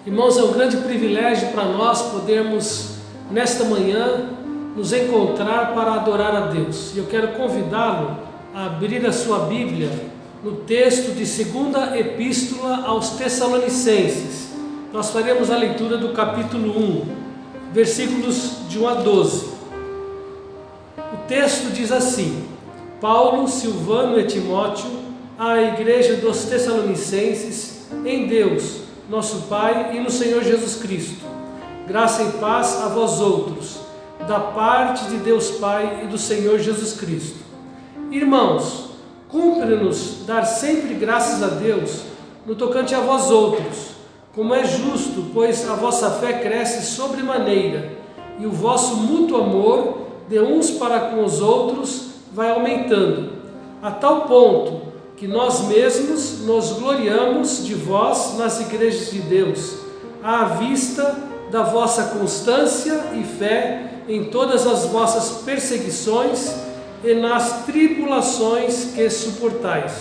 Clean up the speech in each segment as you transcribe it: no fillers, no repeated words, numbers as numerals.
Irmãos, é um grande privilégio para nós podermos, nesta manhã, nos encontrar para adorar a Deus. E eu quero convidá-lo a abrir a sua Bíblia no texto de 2ª Epístola aos Tessalonicenses. Nós faremos a leitura do capítulo 1, versículos de 1 a 12. O texto diz assim: Paulo, Silvano e Timóteo, à igreja dos Tessalonicenses, em Deus, nosso Pai, e no Senhor Jesus Cristo. Graça e paz a vós outros, da parte de Deus Pai e do Senhor Jesus Cristo. Irmãos, cumpre-nos dar sempre graças a Deus no tocante a vós outros, como é justo, pois a vossa fé cresce sobremaneira, e o vosso mútuo amor de uns para com os outros vai aumentando, a tal ponto que nós mesmos nos gloriamos de vós nas igrejas de Deus, à vista da vossa constância e fé em todas as vossas perseguições e nas tribulações que suportais,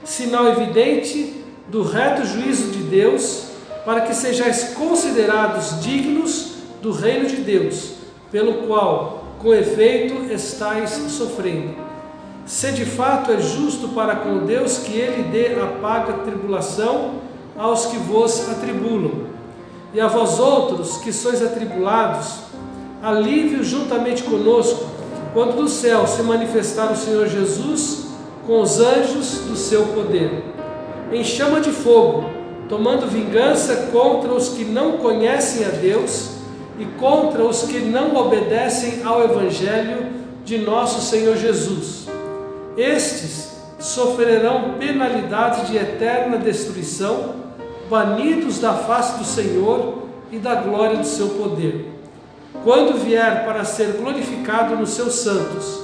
sinal evidente do reto juízo de Deus, para que sejais considerados dignos do reino de Deus, pelo qual, com efeito, estáis sofrendo. Se de fato é justo para com Deus que Ele dê a paga tribulação aos que vos atribulam. E a vós outros que sois atribulados, alívio juntamente conosco, quando do céu se manifestar o Senhor Jesus com os anjos do seu poder, em chama de fogo, tomando vingança contra os que não conhecem a Deus e contra os que não obedecem ao Evangelho de nosso Senhor Jesus. Estes sofrerão penalidade de eterna destruição, banidos da face do Senhor e da glória do seu poder, quando vier para ser glorificado nos seus santos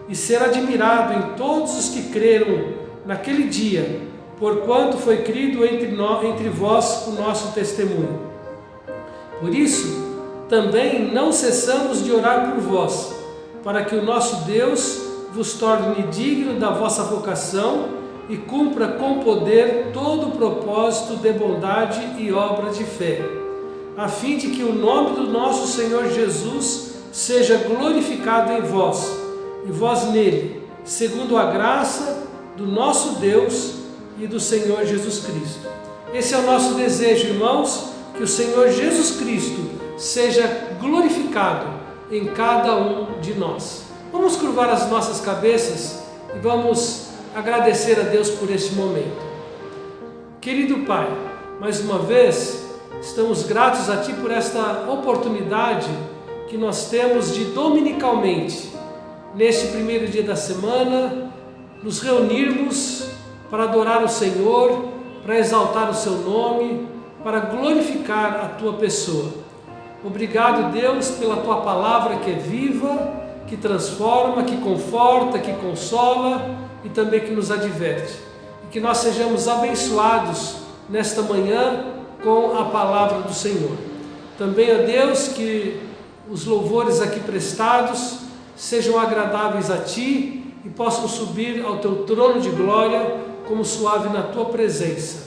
e ser admirado em todos os que creram naquele dia, porquanto foi crido entre vós o nosso testemunho. Por isso, também não cessamos de orar por vós, para que o nosso Deus vos torne digno da vossa vocação e cumpra com poder todo o propósito de bondade e obra de fé, a fim de que o nome do nosso Senhor Jesus seja glorificado em vós, e vós nele, segundo a graça do nosso Deus e do Senhor Jesus Cristo. Esse é o nosso desejo, irmãos, que o Senhor Jesus Cristo seja glorificado em cada um de nós. Vamos curvar as nossas cabeças e vamos agradecer a Deus por este momento. Querido Pai, mais uma vez estamos gratos a Ti por esta oportunidade que nós temos de dominicalmente, neste primeiro dia da semana, nos reunirmos para adorar o Senhor, para exaltar o Seu nome, para glorificar a Tua pessoa. Obrigado, Deus, pela Tua palavra que é viva, que transforma, que conforta, que consola e também que nos adverte. E que nós sejamos abençoados nesta manhã com a palavra do Senhor. Também, ó Deus, que os louvores aqui prestados sejam agradáveis a Ti e possam subir ao Teu trono de glória como suave na Tua presença,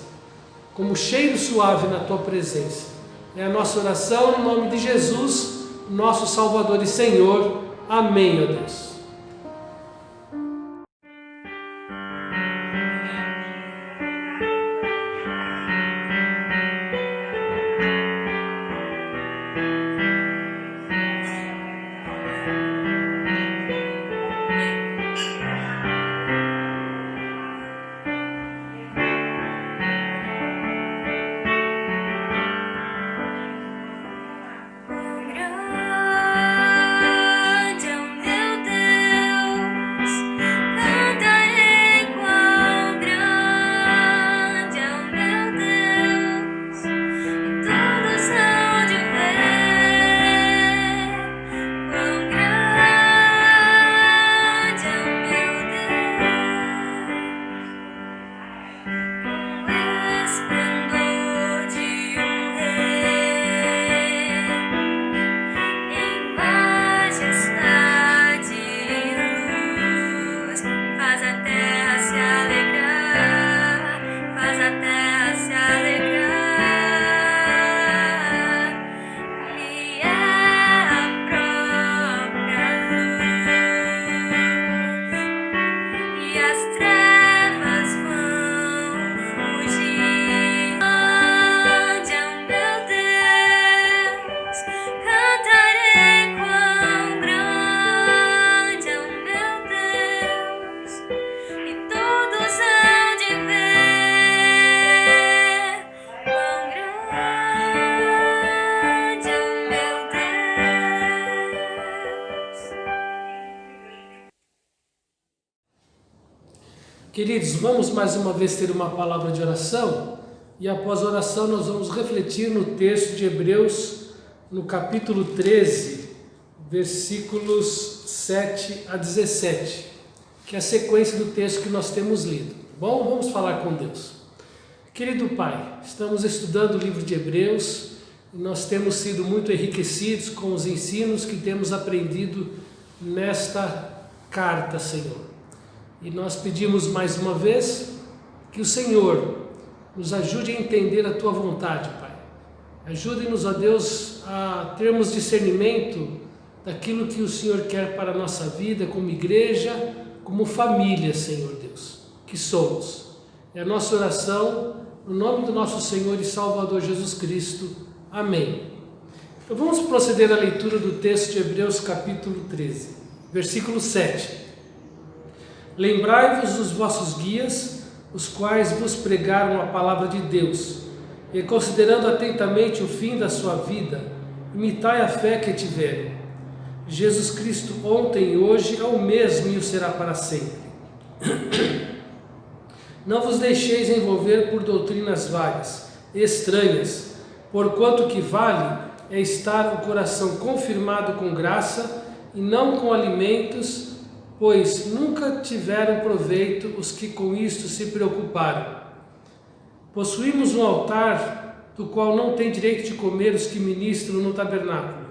como cheiro suave na Tua presença. É a nossa oração no nome de Jesus, nosso Salvador e Senhor. Amém, ó Deus. Faz a terra se alegrar. Queridos, vamos mais uma vez ter uma palavra de oração e após a oração nós vamos refletir no texto de Hebreus, no capítulo 13, versículos 7 a 17, que é a sequência do texto que nós temos lido. Bom, vamos falar com Deus. Querido Pai, estamos estudando o livro de Hebreus e nós temos sido muito enriquecidos com os ensinos que temos aprendido nesta carta, Senhor. E nós pedimos mais uma vez que o Senhor nos ajude a entender a Tua vontade, Pai. Ajude-nos, ó Deus, a termos discernimento daquilo que o Senhor quer para a nossa vida, como igreja, como família, Senhor Deus, que somos. É a nossa oração, no nome do nosso Senhor e Salvador Jesus Cristo. Amém. Então vamos proceder à leitura do texto de Hebreus capítulo 13, versículo 7. Lembrai-vos dos vossos guias, os quais vos pregaram a palavra de Deus, e considerando atentamente o fim da sua vida, imitai a fé que tiveram. Jesus Cristo ontem e hoje é o mesmo e o será para sempre. Não vos deixeis envolver por doutrinas vagas, estranhas, porquanto o que vale é estar o coração confirmado com graça e não com alimentos, pois nunca tiveram proveito os que com isto se preocuparam. Possuímos um altar, do qual não tem direito de comer os que ministram no tabernáculo,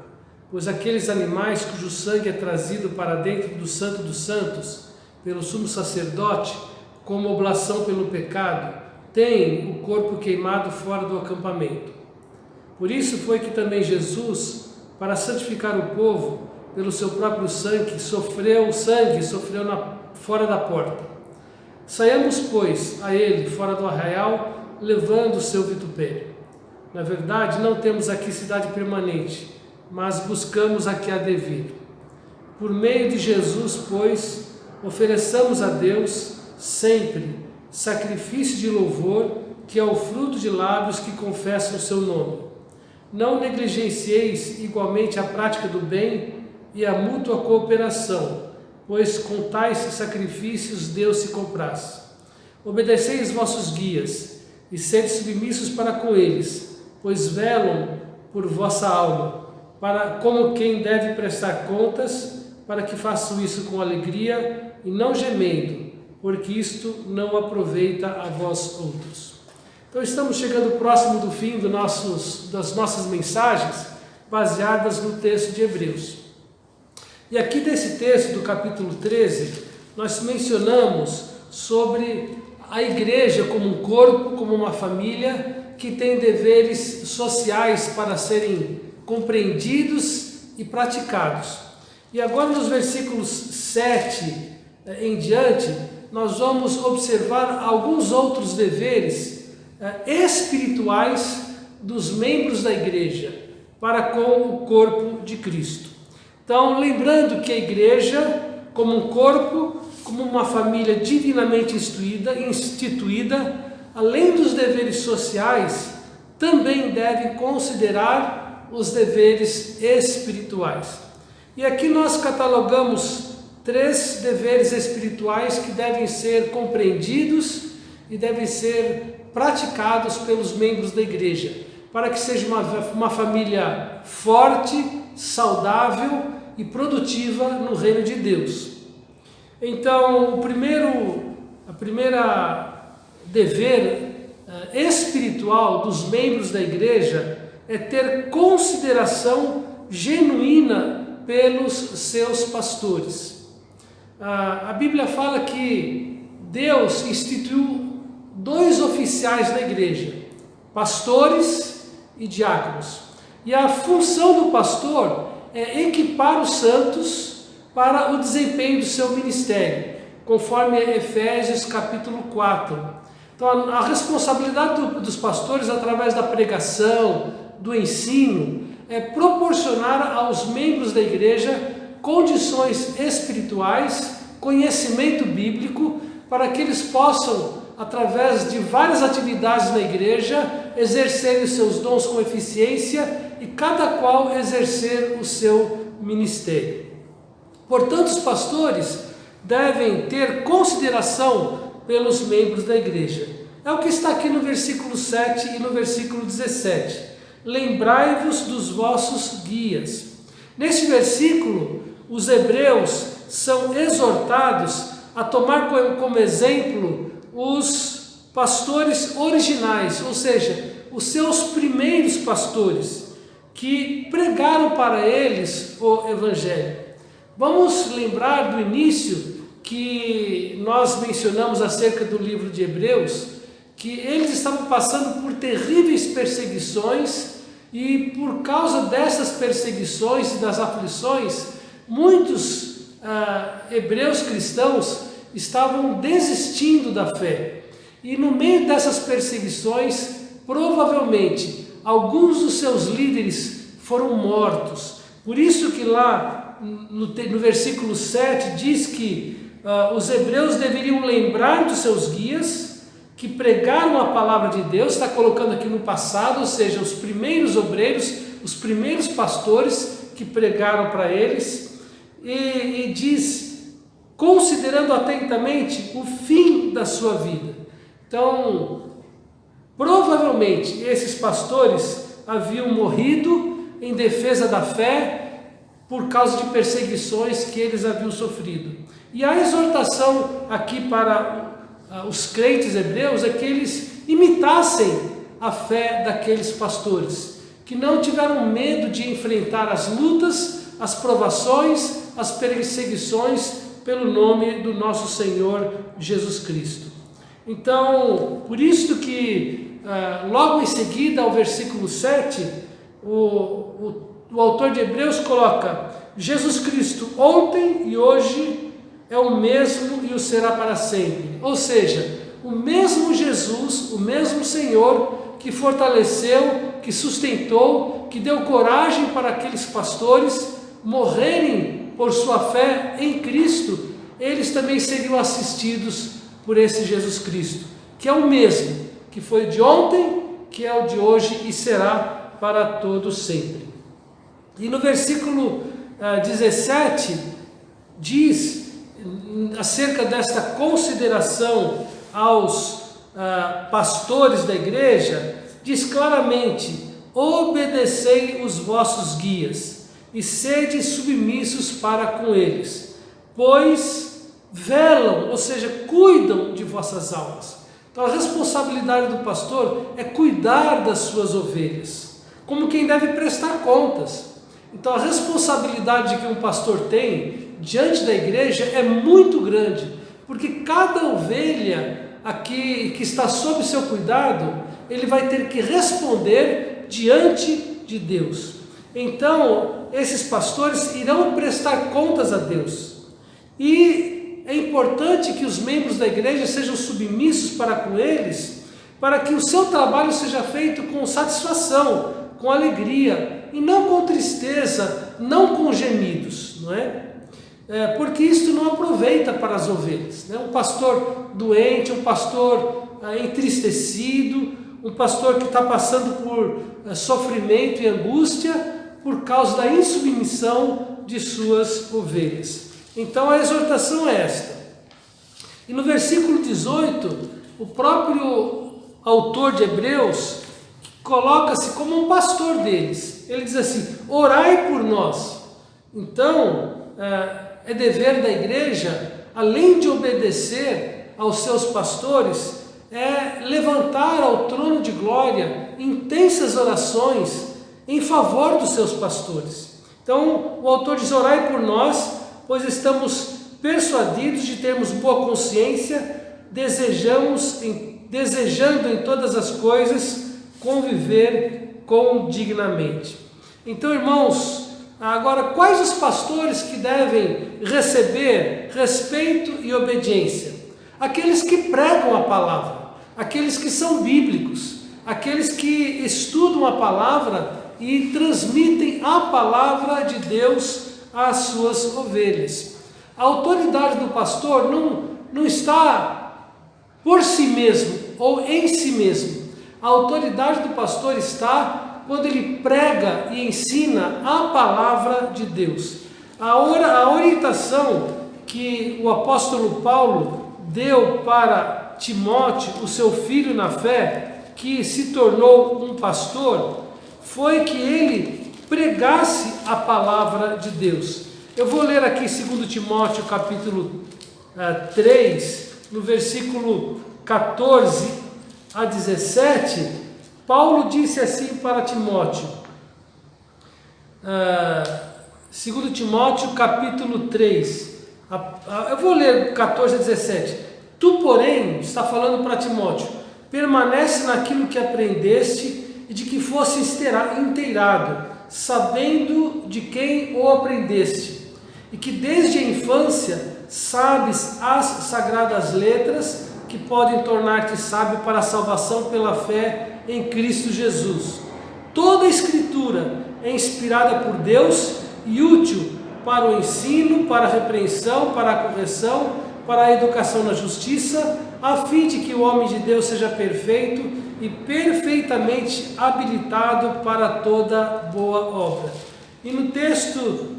pois aqueles animais cujo sangue é trazido para dentro do Santo dos Santos, pelo sumo sacerdote, como oblação pelo pecado, têm o corpo queimado fora do acampamento. Por isso foi que também Jesus, para santificar o povo, pelo seu próprio sangue, sofreu fora da porta. Saiamos, pois, a ele fora do arraial, levando o seu vitupério. Na verdade, não temos aqui cidade permanente, mas buscamos a que há de vir. Por meio de Jesus, pois, ofereçamos a Deus sempre sacrifício de louvor, que é o fruto de lábios que confessam o seu nome. Não negligencieis igualmente a prática do bem e a mútua cooperação, pois com tais sacrifícios Deus se compraz. Obedecei os vossos guias, e sede submissos para com eles, pois velam por vossa alma, como quem deve prestar contas, para que façam isso com alegria e não gemendo, porque isto não aproveita a vós outros. Então estamos chegando próximo do fim das nossas mensagens, baseadas no texto de Hebreus. E aqui desse texto do capítulo 13, nós mencionamos sobre a igreja como um corpo, como uma família, que tem deveres sociais para serem compreendidos e praticados. E agora nos versículos 7 em diante, nós vamos observar alguns outros deveres espirituais dos membros da igreja para com o corpo de Cristo. Então, lembrando que a igreja, como um corpo, como uma família divinamente instituída, além dos deveres sociais, também deve considerar os deveres espirituais. E aqui nós catalogamos 3 deveres espirituais que devem ser compreendidos e devem ser praticados pelos membros da igreja, para que seja uma família forte, saudável e produtiva no reino de Deus. Então, o primeiro dever espiritual dos membros da igreja é ter consideração genuína pelos seus pastores. A Bíblia fala que Deus instituiu 2 oficiais da igreja, pastores e diáconos. E a função do pastor é equipar os santos para o desempenho do seu ministério, conforme Efésios capítulo 4. Então a responsabilidade dos pastores, através da pregação, do ensino, é proporcionar aos membros da igreja condições espirituais, conhecimento bíblico, para que eles possam, através de várias atividades na igreja, exercerem os seus dons com eficiência e cada qual exercer o seu ministério. Portanto, os pastores devem ter consideração pelos membros da igreja. É o que está aqui no versículo 7 e no versículo 17. Lembrai-vos dos vossos guias. Neste versículo, os hebreus são exortados a tomar como exemplo os pastores originais, ou seja, os seus primeiros pastores, que pregaram para eles o Evangelho. Vamos lembrar do início que nós mencionamos acerca do livro de Hebreus, que eles estavam passando por terríveis perseguições, e por causa dessas perseguições e das aflições, muitos hebreus cristãos estavam desistindo da fé. E no meio dessas perseguições, provavelmente, alguns dos seus líderes foram mortos. Por isso que lá no versículo 7 diz que os hebreus deveriam lembrar dos seus guias, que pregaram a palavra de Deus, está colocando aqui no passado, ou seja, os primeiros obreiros, os primeiros pastores que pregaram para eles, e diz, considerando atentamente o fim da sua vida. Então, provavelmente esses pastores haviam morrido em defesa da fé por causa de perseguições que eles haviam sofrido. E a exortação aqui para os crentes hebreus é que eles imitassem a fé daqueles pastores, que não tiveram medo de enfrentar as lutas, as provações, as perseguições pelo nome do nosso Senhor Jesus Cristo. Então, por isso que logo em seguida, ao versículo 7, o autor de Hebreus coloca: Jesus Cristo ontem e hoje é o mesmo e o será para sempre. Ou seja, o mesmo Jesus, o mesmo Senhor que fortaleceu, que sustentou, que deu coragem para aqueles pastores morrerem por sua fé em Cristo, eles também seriam assistidos por esse Jesus Cristo, que é o mesmo, que foi de ontem, que é o de hoje e será para todos sempre. E no versículo 17 diz acerca desta consideração aos pastores da igreja, diz claramente: obedecei os vossos guias e sede submissos para com eles, pois velam, ou seja, cuidam de vossas almas. Então a responsabilidade do pastor é cuidar das suas ovelhas, como quem deve prestar contas. Então a responsabilidade que um pastor tem diante da igreja é muito grande, porque cada ovelha aqui que está sob seu cuidado, ele vai ter que responder diante de Deus. Então esses pastores irão prestar contas a Deus, e é importante que os membros da igreja sejam submissos para com eles, para que o seu trabalho seja feito com satisfação, com alegria, e não com tristeza, não com gemidos, não é? Porque isto não aproveita para as ovelhas, né? Um pastor doente, um pastor entristecido, um pastor que está passando por sofrimento e angústia por causa da insubmissão de suas ovelhas. Então a exortação é esta. E no versículo 18, o próprio autor de Hebreus coloca-se como um pastor deles. Ele diz assim: orai por nós. Então é dever da igreja, além de obedecer aos seus pastores, é levantar ao trono de glória intensas orações em favor dos seus pastores. Então o autor diz: orai por nós, pois estamos persuadidos de termos boa consciência, desejando em todas as coisas conviver dignamente. Então, irmãos, agora, quais os pastores que devem receber respeito e obediência? Aqueles que pregam a palavra, aqueles que são bíblicos, aqueles que estudam a palavra e transmitem a palavra de Deus às suas ovelhas. A autoridade do pastor não está por si mesmo ou em si mesmo. A autoridade do pastor está quando ele prega e ensina a palavra de Deus. A orientação que o apóstolo Paulo deu para Timóteo, o seu filho na fé, que se tornou um pastor, foi que ele pregasse a palavra de Deus. Eu vou ler aqui 2 Timóteo capítulo 3, no versículo 14 a 17, Paulo disse assim para Timóteo, 2 Timóteo capítulo 3, eu vou ler 14 a 17. Tu, porém, está falando para Timóteo, permanece naquilo que aprendeste e de que fostes inteirado, sabendo de quem o aprendeste, e que desde a infância sabes as sagradas letras que podem tornar-te sábio para a salvação pela fé em Cristo Jesus. Toda a Escritura é inspirada por Deus e útil para o ensino, para a repreensão, para a correção, para a educação na justiça, a fim de que o homem de Deus seja perfeito e perfeitamente habilitado para toda boa obra. E no texto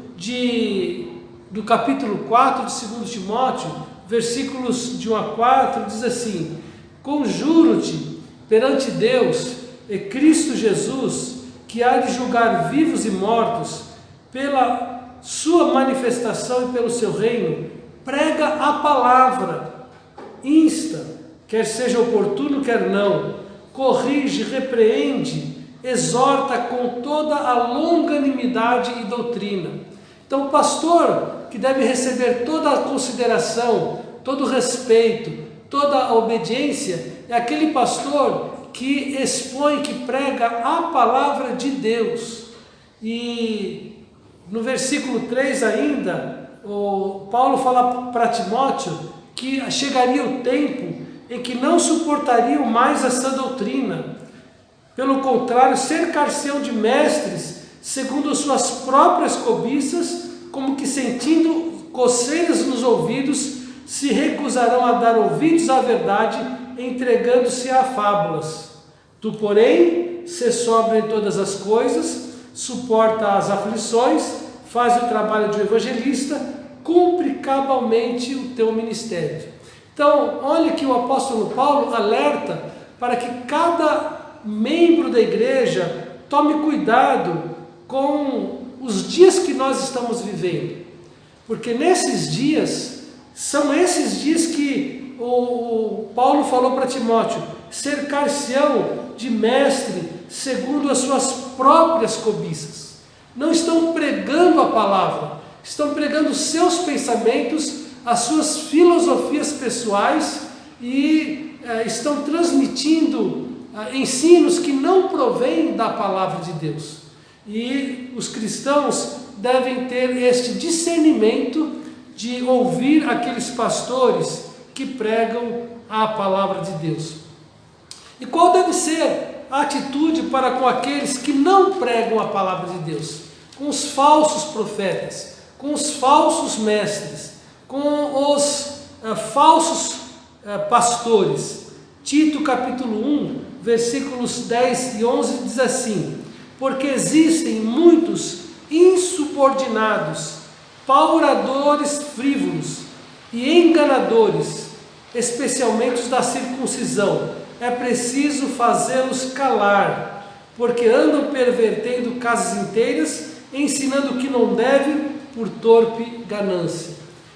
do capítulo 4 de 2 Timóteo, versículos de 1 a 4, diz assim: conjuro-te perante Deus e Cristo Jesus, que há de julgar vivos e mortos, pela sua manifestação e pelo seu reino, prega a palavra, insta, quer seja oportuno, quer não, corrige, repreende, exorta com toda a longanimidade e doutrina. Então o pastor, que deve receber toda a consideração, todo o respeito, toda a obediência, é aquele pastor que expõe, que prega a palavra de Deus. E no versículo 3 ainda, o Paulo fala para Timóteo que chegaria o tempo em que não suportariam mais essa doutrina. Pelo contrário, cercar-se-ão de mestres, segundo as suas próprias cobiças, como que sentindo coceiras nos ouvidos, se recusarão a dar ouvidos à verdade, entregando-se a fábulas. Tu, porém, sê sóbrio em todas as coisas, suporta as aflições, faz o trabalho de um evangelista, cumpre cabalmente o teu ministério. Então, olha que o apóstolo Paulo alerta para que cada membro da igreja tome cuidado com os dias que nós estamos vivendo, porque nesses dias, são esses dias que o Paulo falou para Timóteo, cercar-se-ão de mestre segundo as suas próprias cobiças. Não estão pregando a palavra, estão pregando os seus pensamentos, as suas filosofias pessoais e estão transmitindo ensinos que não provêm da palavra de Deus. E os cristãos devem ter este discernimento de ouvir aqueles pastores que pregam a palavra de Deus. E qual deve ser a atitude para com aqueles que não pregam a palavra de Deus? Com os falsos profetas, com os falsos mestres, com os falsos pastores. Tito capítulo 1, versículos 10 e 11 diz assim: porque existem muitos insubordinados, pauradores frívolos e enganadores, especialmente os da circuncisão. É preciso fazê-los calar, porque andam pervertendo casas inteiras, ensinando o que não devem por torpe ganância.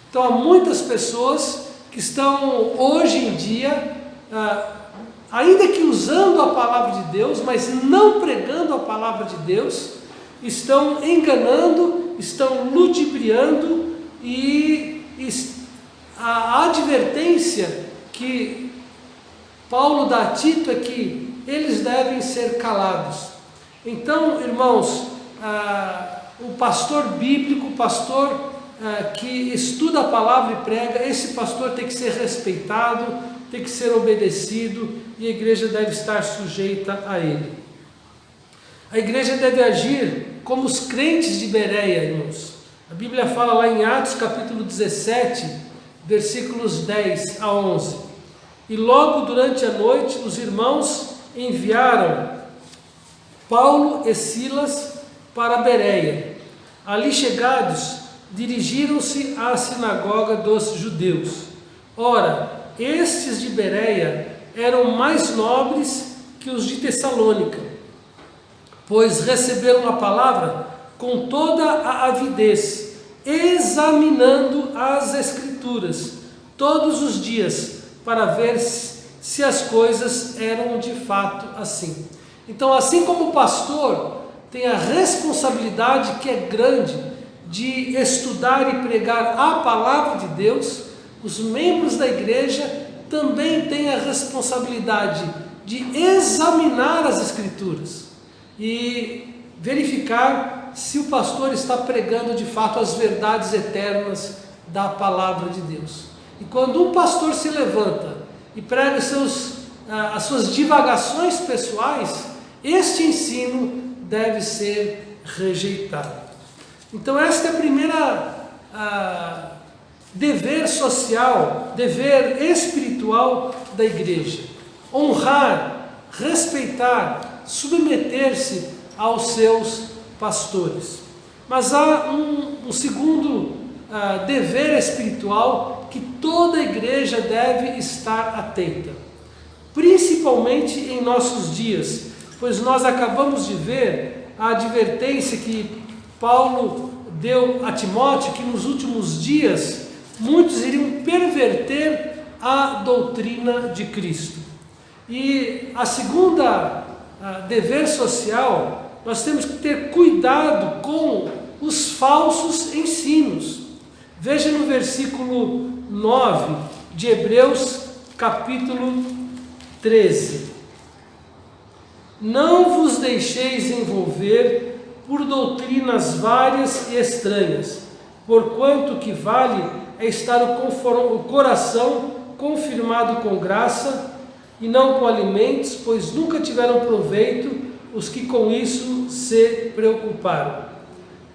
Então há muitas pessoas que estão hoje em dia, ainda que usando a palavra de Deus, mas não pregando a palavra de Deus, estão enganando, estão ludibriando, e a advertência que Paulo dá a Tito é que eles devem ser calados. Então, irmãos, o pastor bíblico, o pastor que estuda a palavra e prega, esse pastor tem que ser respeitado, tem que ser obedecido, e a igreja deve estar sujeita a ele. A igreja deve agir como os crentes de Bereia, irmãos. A Bíblia fala lá em Atos capítulo 17, versículos 10 a 11. E logo durante a noite os irmãos enviaram Paulo e Silas para Bereia. Ali chegados, dirigiram-se à sinagoga dos judeus. Ora, estes de Bereia eram mais nobres que os de Tessalônica, pois receberam a palavra com toda a avidez, examinando as Escrituras todos os dias, para ver se as coisas eram de fato assim. Então, assim como o pastor tem a responsabilidade que é grande de estudar e pregar a palavra de Deus, os membros da igreja também têm a responsabilidade de examinar as Escrituras e verificar se o pastor está pregando de fato as verdades eternas da palavra de Deus. E quando um pastor se levanta e prega as suas divagações pessoais, este ensino deve ser rejeitado. Então esta é a primeira dever social, dever espiritual da igreja: honrar, respeitar, submeter-se aos seus pastores. Mas há um segundo dever espiritual que toda a igreja deve estar atenta, principalmente em nossos dias, pois nós acabamos de ver a advertência que Paulo deu a Timóteo, que nos últimos dias muitos iriam perverter a doutrina de Cristo. E a segunda dever social, nós temos que ter cuidado com os falsos ensinos. Veja no versículo 9 de Hebreus capítulo 13. Não vos deixeis envolver por doutrinas várias e estranhas, porquanto o que vale é estar o coração confirmado com graça e não com alimentos, pois nunca tiveram proveito os que com isso se preocuparam.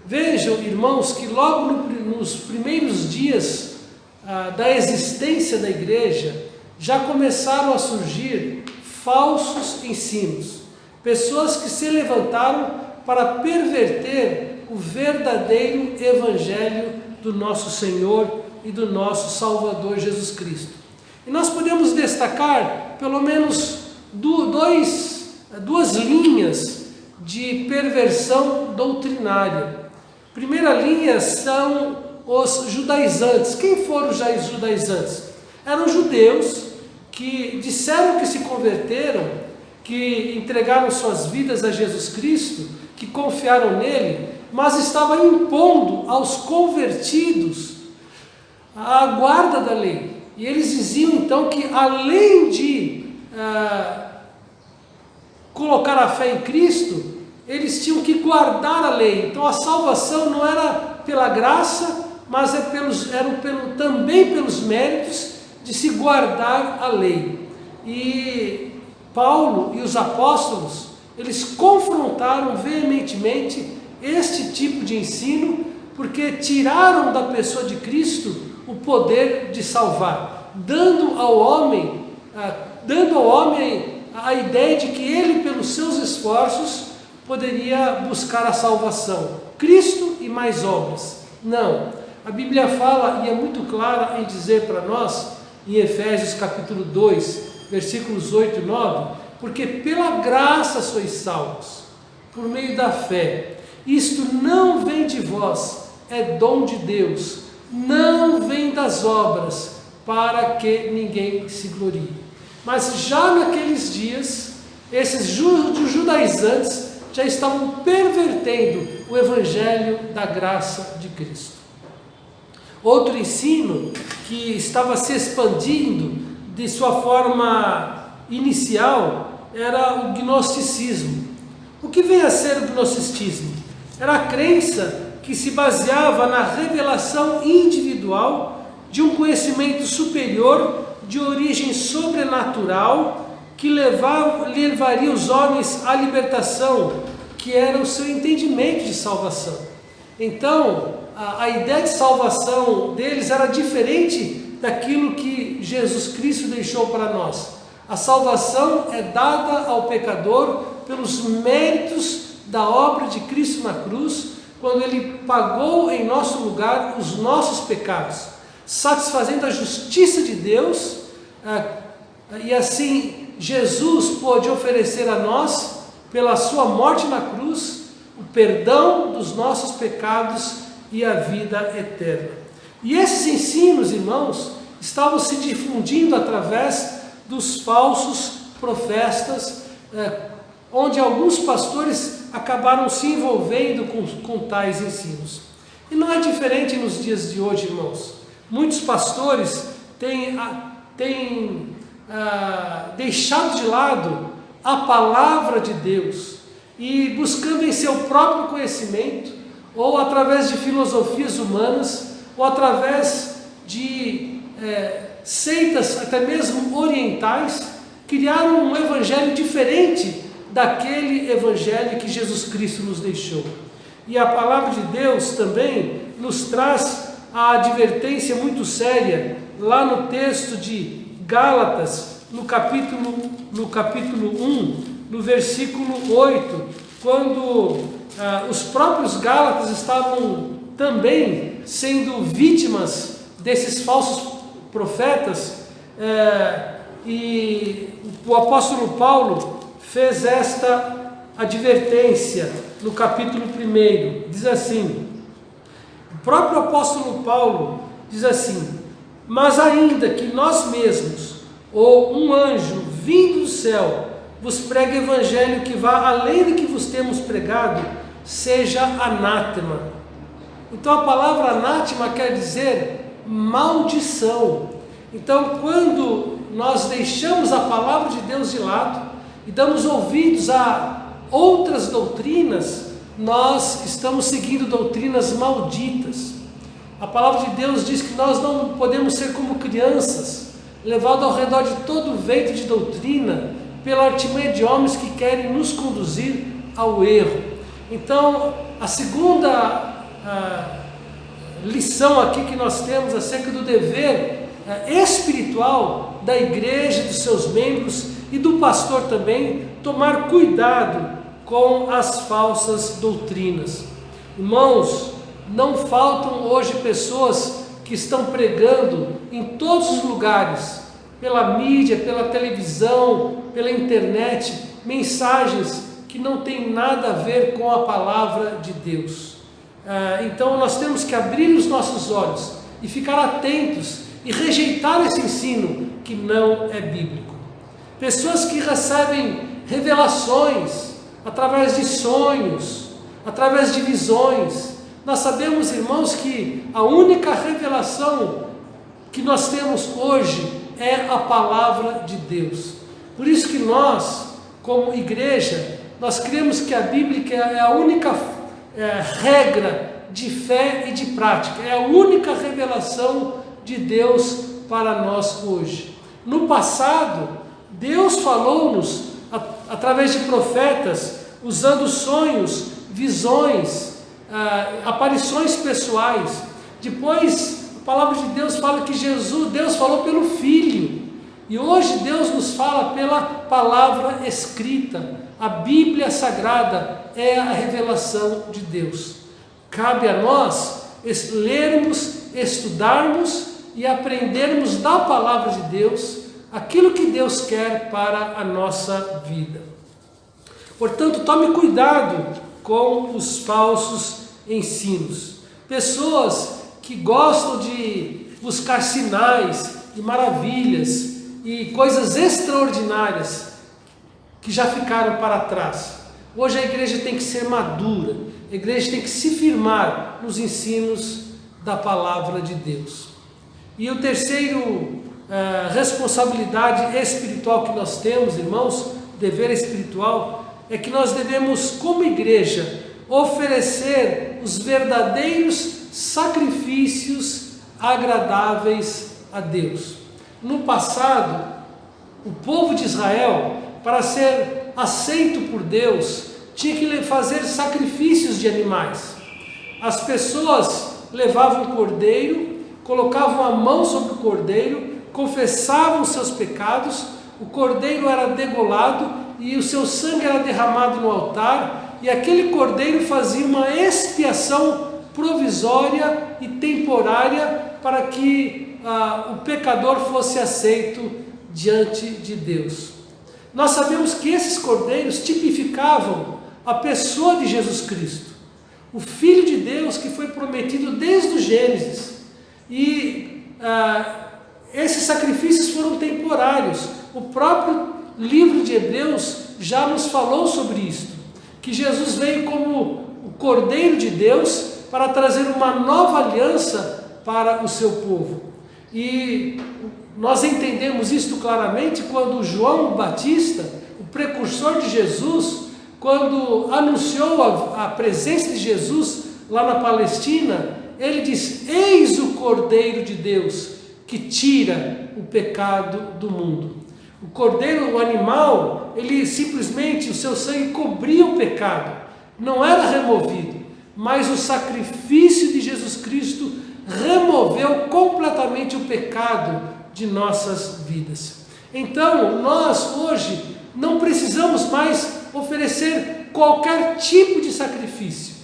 Vejam, irmãos, que logo nos primeiros dias da existência da igreja, já começaram a surgir falsos ensinos, pessoas que se levantaram para perverter o verdadeiro evangelho do nosso Senhor e do nosso Salvador Jesus Cristo. E nós podemos destacar pelo menos duas linhas de perversão doutrinária. Primeira linha são os judaizantes. Quem foram os judaizantes? Eram judeus que disseram que se converteram, que entregaram suas vidas a Jesus Cristo, que confiaram nele, mas estavam impondo aos convertidos a guarda da lei. E eles diziam então que, além de colocar a fé em Cristo, eles tinham que guardar a lei. Então a salvação não era pela graça, mas também pelos méritos de se guardar a lei. E Paulo e os apóstolos, eles confrontaram veementemente este tipo de ensino, porque tiraram da pessoa de Cristo o poder de salvar, dando ao homem a ideia de que ele, pelos seus esforços, poderia buscar a salvação, Cristo e mais obras. Não, a Bíblia fala, e é muito clara em dizer para nós, em Efésios capítulo 2, versículos 8 e 9, porque pela graça sois salvos, por meio da fé. Isto não vem de vós, é dom de Deus, não vem das obras, para que ninguém se glorie. Mas já naqueles dias, esses judaizantes já estavam pervertendo o evangelho da graça de Cristo. Outro ensino que estava se expandindo de sua forma inicial era o gnosticismo. O que vem a ser o gnosticismo? Era a crença que se baseava na revelação individual de um conhecimento superior de origem sobrenatural que levaria os homens à libertação, que era o seu entendimento de salvação. Então, a ideia de salvação deles era diferente daquilo que Jesus Cristo deixou para nós. A salvação é dada ao pecador pelos méritos da obra de Cristo na cruz, quando Ele pagou em nosso lugar os nossos pecados, satisfazendo a justiça de Deus e assim Jesus pôde oferecer a nós, pela sua morte na cruz, o perdão dos nossos pecados e a vida eterna. E esses ensinos, irmãos, estavam se difundindo através dos falsos profetas, onde alguns pastores acabaram se envolvendo com tais ensinos. E não é diferente nos dias de hoje, irmãos. Muitos pastores têm deixado de lado a palavra de Deus e buscando em seu próprio conhecimento, ou através de filosofias humanas, ou através de seitas até mesmo orientais, criaram um evangelho diferente daquele evangelho que Jesus Cristo nos deixou. E a palavra de Deus também nos traz a advertência muito séria, lá no texto de Gálatas, no capítulo 1, no versículo 8, quando os próprios Gálatas estavam também sendo vítimas desses falsos profetas, e o apóstolo Paulo fez esta advertência no capítulo 1, diz assim, o próprio apóstolo Paulo diz assim: mas ainda que nós mesmos, ou um anjo vindo do céu, vos pregue evangelho que vá além do que vos temos pregado, seja anátema. Então a palavra anátema quer dizer maldição. Então quando nós deixamos a palavra de Deus de lado e damos ouvidos a outras doutrinas, nós estamos seguindo doutrinas malditas. A palavra de Deus diz que nós não podemos ser como crianças, levados ao redor de todo vento de doutrina, pela artimanha de homens que querem nos conduzir ao erro. Então, a segunda lição aqui que nós temos acerca do dever espiritual da igreja, dos seus membros e do pastor também, tomar cuidado com as falsas doutrinas. Irmãos, não faltam hoje pessoas que estão pregando em todos os lugares, pela mídia, pela televisão, pela internet, mensagens que não têm nada a ver com a palavra de Deus. Então nós temos que abrir os nossos olhos e ficar atentos e rejeitar esse ensino que não é bíblico. Pessoas que recebem revelações através de sonhos, através de visões. Nós sabemos, irmãos, que a única revelação que nós temos hoje é a palavra de Deus. Por isso que nós, como igreja, nós cremos que a Bíblia é a única regra de fé e de prática, é a única revelação de Deus para nós hoje. No passado, Deus falou-nos através de profetas, usando sonhos, visões, aparições pessoais. Depois, a palavra de Deus fala que Deus falou pelo Filho. E hoje Deus nos fala pela palavra escrita. A Bíblia Sagrada é a revelação de Deus. Cabe a nós lermos, estudarmos e aprendermos da palavra de Deus aquilo que Deus quer para a nossa vida. Portanto, tome cuidado com os falsos ensinos. Pessoas que gostam de buscar sinais e maravilhas e coisas extraordinárias que já ficaram para trás. Hoje a igreja tem que ser madura, a igreja tem que se firmar nos ensinos da palavra de Deus. E o terceiro responsabilidade espiritual que nós temos, irmãos, dever espiritual, é que nós devemos, como igreja, oferecer os verdadeiros sacrifícios agradáveis a Deus. No passado, o povo de Israel, para ser aceito por Deus, tinha que fazer sacrifícios de animais. As pessoas levavam o cordeiro, colocavam a mão sobre o cordeiro, confessavam seus pecados, o cordeiro era degolado e o seu sangue era derramado no altar, e aquele cordeiro fazia uma expiação provisória e temporária para que o pecador fosse aceito diante de Deus. Nós sabemos que esses cordeiros tipificavam a pessoa de Jesus Cristo, o Filho de Deus que foi prometido desde o Gênesis. E esses sacrifícios foram temporários. O próprio livro de Hebreus já nos falou sobre isto, que Jesus veio como o Cordeiro de Deus para trazer uma nova aliança para o seu povo. E nós entendemos isto claramente quando João Batista, o precursor de Jesus, quando anunciou a presença de Jesus lá na Palestina, ele diz: eis o Cordeiro de Deus que tira o pecado do mundo. O cordeiro, o animal, ele simplesmente, o seu sangue cobria o pecado, não era removido, mas o sacrifício de Jesus Cristo removeu completamente o pecado de nossas vidas. Então, nós hoje não precisamos mais oferecer qualquer tipo de sacrifício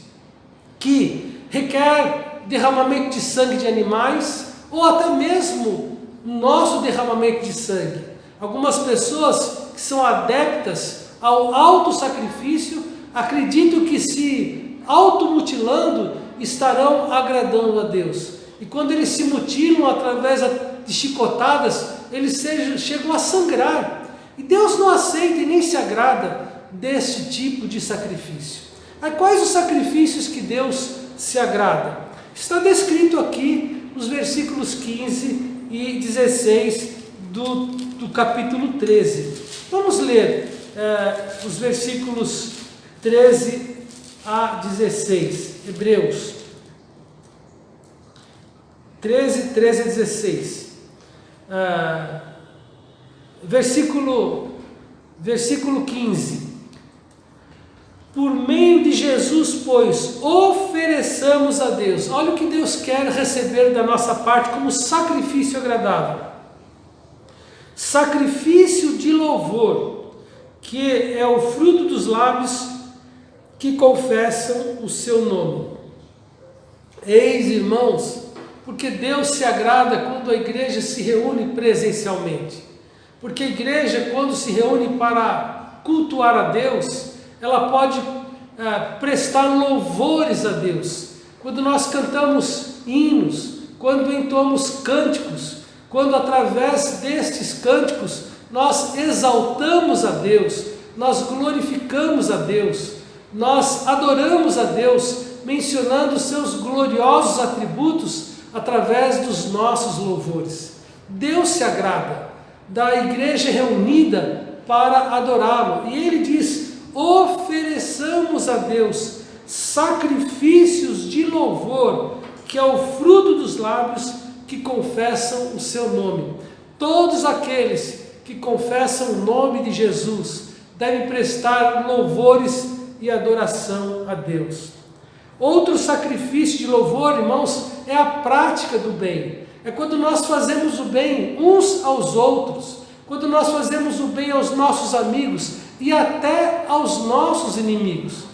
que requer derramamento de sangue de animais ou até mesmo nosso derramamento de sangue. Algumas pessoas que são adeptas ao autossacrifício acreditam que se automutilando estarão agradando a Deus. E quando eles se mutilam através de chicotadas, eles chegam a sangrar. E Deus não aceita e nem se agrada deste tipo de sacrifício. Aí, quais os sacrifícios que Deus se agrada? Está descrito aqui nos versículos 15 e 16 do capítulo 13. Vamos ler os versículos 13 a 16, Hebreus 13 a 16. Versículo 15. Por meio de Jesus, pois, ofereçamos a Deus. Olha o que Deus quer receber da nossa parte como sacrifício agradável. Sacrifício de louvor, que é o fruto dos lábios que confessam o seu nome. Eis, irmãos, porque Deus se agrada quando a igreja se reúne presencialmente. Porque a igreja, quando se reúne para cultuar a Deus, ela pode prestar louvores a Deus. Quando nós cantamos hinos, quando entoamos cânticos, quando através destes cânticos nós exaltamos a Deus, nós glorificamos a Deus, nós adoramos a Deus, mencionando os seus gloriosos atributos através dos nossos louvores. Deus se agrada da igreja reunida para adorá-lo. E ele diz: ofereçamos a Deus sacrifícios de louvor, que é o fruto dos lábios que confessam o seu nome. Todos aqueles que confessam o nome de Jesus devem prestar louvores e adoração a Deus. Outro sacrifício de louvor, irmãos, é a prática do bem. É quando nós fazemos o bem uns aos outros, quando nós fazemos o bem aos nossos amigos e até aos nossos inimigos.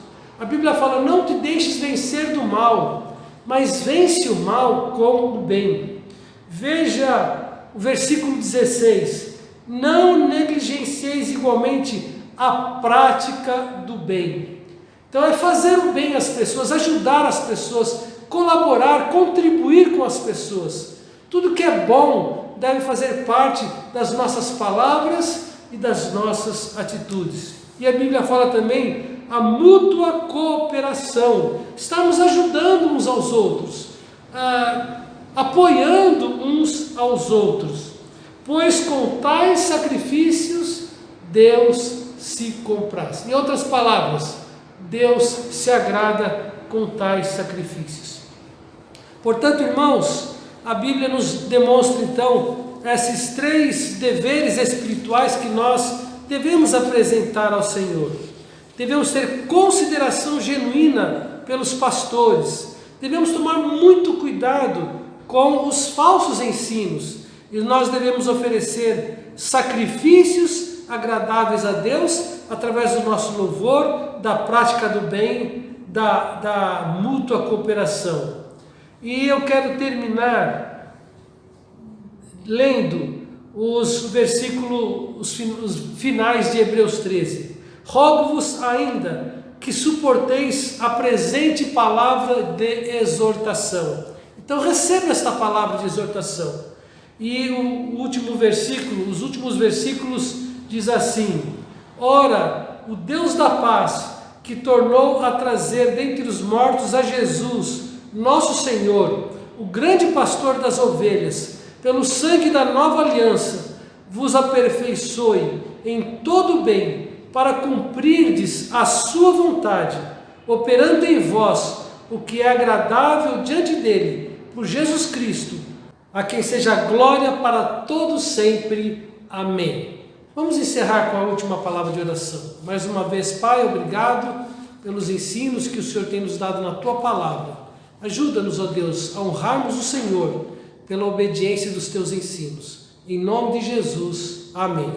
A Bíblia fala: não te deixes vencer do mal, mas vence o mal com o bem. Veja o versículo 16: não negligencieis igualmente a prática do bem. Então é fazer o bem às pessoas, ajudar as pessoas, colaborar, contribuir com as pessoas. Tudo que é bom deve fazer parte das nossas palavras e das nossas atitudes. E a Bíblia fala também a mútua cooperação. Estamos ajudando uns aos outros, apoiando uns aos outros, pois com tais sacrifícios Deus se compraz. Em outras palavras, Deus se agrada com tais sacrifícios. Portanto, irmãos, a Bíblia nos demonstra então esses 3 deveres espirituais que nós devemos apresentar ao Senhor. Devemos ter consideração genuína pelos pastores. Devemos tomar muito cuidado com os falsos ensinos. E nós devemos oferecer sacrifícios agradáveis a Deus através do nosso louvor, da prática do bem, da mútua cooperação. E eu quero terminar lendo os finais de Hebreus 13. Rogo-vos ainda que suporteis a presente palavra de exortação. Então receba esta palavra de exortação. E o último versículo, os últimos versículos diz assim: ora, o Deus da paz, que tornou a trazer dentre os mortos a Jesus, nosso Senhor, o grande pastor das ovelhas, pelo sangue da nova aliança, vos aperfeiçoe em todo o bem, para cumprirdes a sua vontade, operando em vós o que é agradável diante dele, por Jesus Cristo, a quem seja a glória para todos sempre. Amém. Vamos encerrar com a última palavra de oração. Mais uma vez, Pai, obrigado pelos ensinos que o Senhor tem nos dado na Tua palavra. Ajuda-nos, ó Deus, a honrarmos o Senhor pela obediência dos Teus ensinos. Em nome de Jesus. Amém.